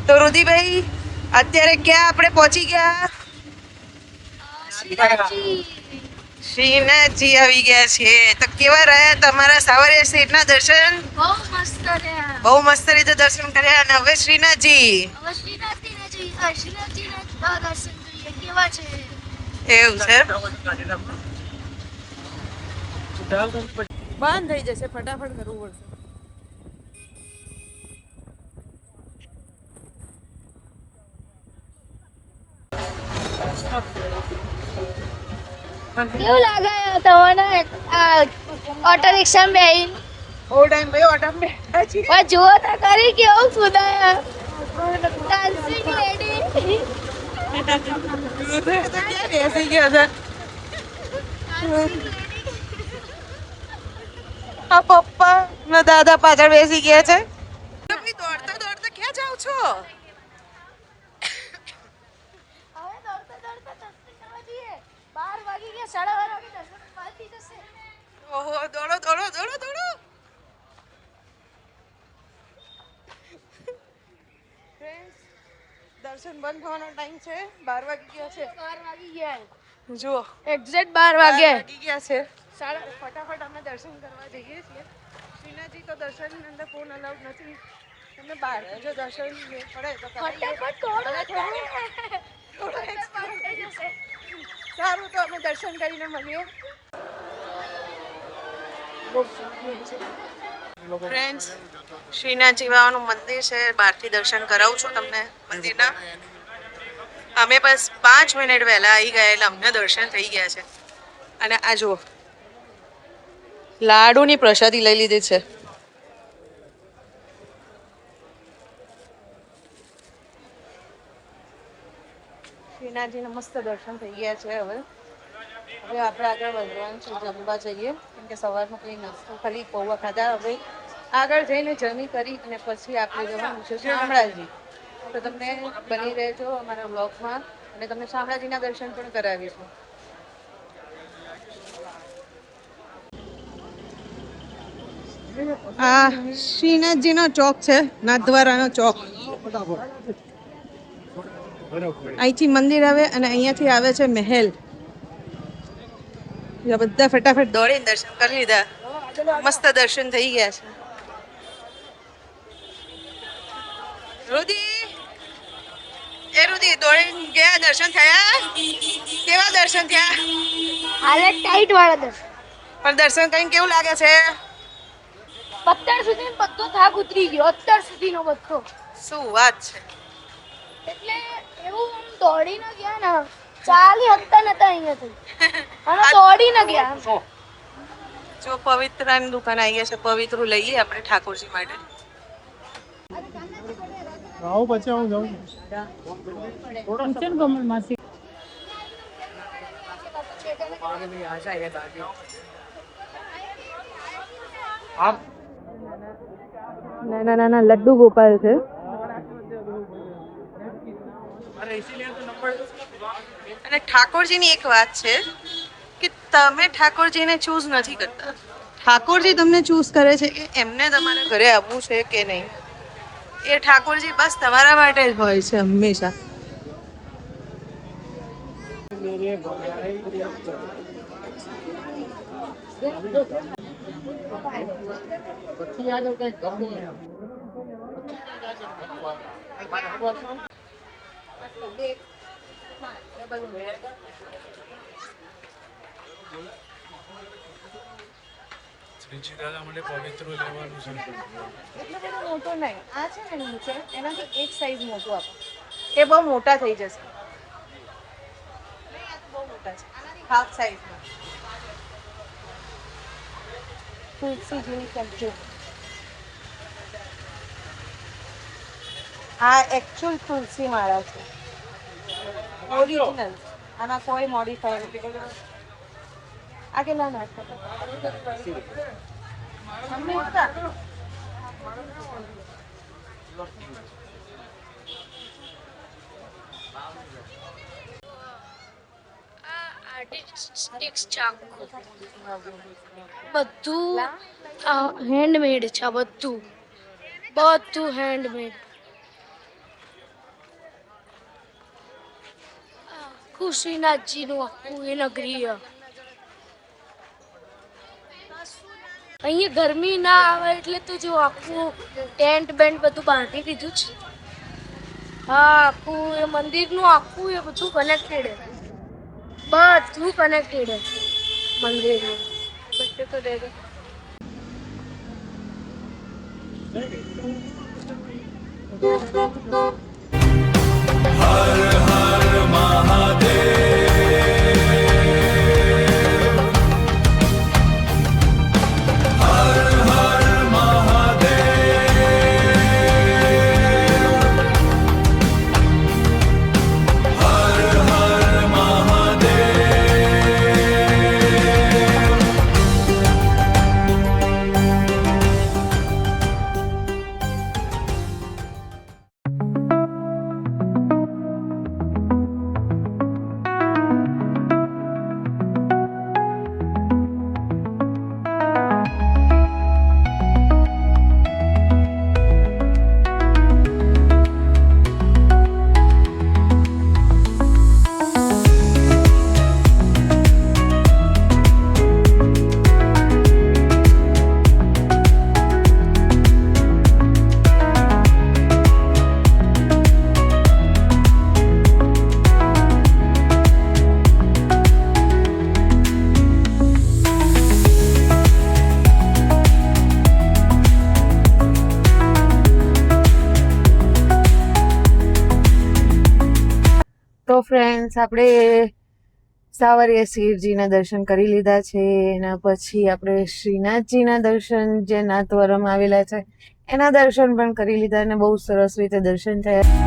તો રુધિભાઈ અત્યારે ક્યાં આપણે પહોંચી ગયા? શ્રીનાથજી આવી ગયા છે. તો કેવા રહ્યા તમારા સાવરિયા શેઠના દર્શન? બહુ મસ્ત રીતે દર્શન કર્યા. અને હવે શ્રીનાથજી એવું છે. બંધ થઈ જશે, ફટાફટ કરવું પડશે. કેવું લાગે તમને ઓટો રિક્ષા બેહીન? બહુ ટાઈમ ભાઈ ઓટમ બેઠા છીએ. પણ જુઓ તો કરી કેવું સુધાય ડાન્સિંગ લેડી. ક્યાં બેસી ગયા છે? આ પપ્પા ના દાદા પાછળ બેસી ગયા છે. તમે દોડતા દોડતા ક્યાં જાવ છો? હવે દોડતા દોડતા દર્શન કરવા જઈએ. 12 વાગી ગયા, 12:30 વાગે દર્શન થઈ જશે. ઓહો, દોડો દોડો દોડો દોડો. દર્શન બંધ થવાનો ટાઈમ છે. 12 વાગી ગયા છે. 12 વાગી ગયા. જુઓ એક્ઝેક્ટ 12 વાગે વાગી ગયા છે. ફટાફટ અમે દર્શન કરવા જઈએ છીએ. શ્રીનાથજી તો દર્શન ની અંદર ફોન અલાઉડ નથી. તમને બહાર જો દર્શન પડે તો ફટાફટ દોડો. સારું, તો અમે દર્શન કરીને મળીએ. ફ્રેન્ડ્સ, શ્રીનાથજી બાબાનું મંદિર છે. બહારથી દર્શન કરાવું છું તમને મંદિરના. અમે બસ 5 મિનિટ વહેલા આવી ગયા એટલે અમને દર્શન થઈ ગયા છે. અને આ જુઓ, લાડુની પ્રસાદી લઈ લીધી છે. શ્રીનાથજીના મસ્ત દર્શન થઈ ગયા છે. હવે આપણે આગળ વધવાનું છે, જમવા જઈએ. કેમ કે સવારનો કંઈ નાસ્તો ખાલી પૌવા ખાધા. હવે આગળ જઈને જમી કરી અને પછી આપણે જવાનું છે શામળાજી. તો તમને બની રહેજો અમારા બ્લોગમાં અને તમને શામળાજીના દર્શન પણ કરાવીશું. આ શ્રીનાથજીનો ચોક છે, નાથદ્વારાનો ચોક. અહીંથી મંદિર આવે અને અહીંયાથી આવે છે મહેલ. બધા ફટાફટ દોડીને દર્શન કરી લીધા. મસ્ત દર્શન થઈ ગયા છે. રુધિ દોડીને ગયા, દર્શન થયા? કેવા દર્શન થયા? હાલત ટાઈટ વાળા દર્શન. પણ દર્શન કરીને કેવું લાગે છે? અત્યાર સુધી બધો થાક ઉતરી ગયો. અત્યાર સુધીનો બધો. શું વાત છે! એટલે એવું દોડીને ગયા ને, ચાલી હકતા નતા અહીંયાથી અને દોડીને ગયા. જો પવિત્રાની દુકાન આવી ગયા છે. પવિત્રું લઈએ આપણે ઠાકોરજી માટે. આવો પછી હું જાઉં માસી. નાના નાના લડ્ડુ ગોપાલ છે. અને ઠાકોરજીની એક વાત છે કે તમે ઠાકોરજીને ચૂઝ નથી કરતા. ઠાકોરજી તમને ચૂઝ કરે છે કે એમને તમારા ઘરે આવવું છે કે નહીં. એ ઠાકોરજી બસ તમારા માટે જ હોય છે હંમેશા. શ્રીજી દાદા માટે પવિત્ર લેવાનું છે. એટલો બધો મોટો નહીં. આ છે ને નીચે એનાથી એક સાઈઝ મોટું આપો. એ બહુ મોટા થઈ જશે. બહુ મોટા છે. આનાથી હાફ સાઈઝમાં. તુલસીજીની કેમ્પચર. આ એકચ્યુઅલ તુલસી માળા છે. ઓરિજિનલ. આમાં કોઈ મોડિફાઈ નથી. આ કેટલા નાખતા? આર્ટિસ્ટિક ચાકુ બધું હેન્ડમેડ છે. બધું હેન્ડમેડ. આખું શ્રીનાથજીનું આખું એ નગરી છે. અહીંયા ગરમી ના આવે એટલે તો જો આખું ટેન્ટ બેન્ટ બધું બાંધી દીધું છે. હા, આખું એ મંદિરનું આખું એ બધું કનેક્ટેડ છે. બધું કનેક્ટેડ છે મંદિરનું. બચ્ચે તો દે દો. તો ફ્રેન્ડ્સ, આપણે સાવરિયા શિવજીના દર્શન કરી લીધા છે. એના પછી આપણે શ્રીનાથજીના દર્શન જે નાથદ્વારમાં આવેલા છે એના દર્શન પણ કરી લીધા અને બહુ સરસ રીતે દર્શન થયા.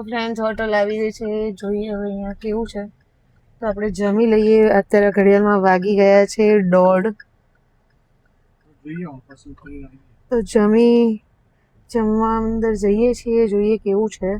ફ્રેન્ડ્સ, હોટલ આવી ગઈ છે. જોઈએ હવે અહીંયા કેવું છે. તો આપણે જમી લઈએ. અત્યારે ઘડિયાળમાં વાગી ગયા છે 1:30. તો જમવા અંદર જઈએ છીએ, જોઈએ કેવું છે.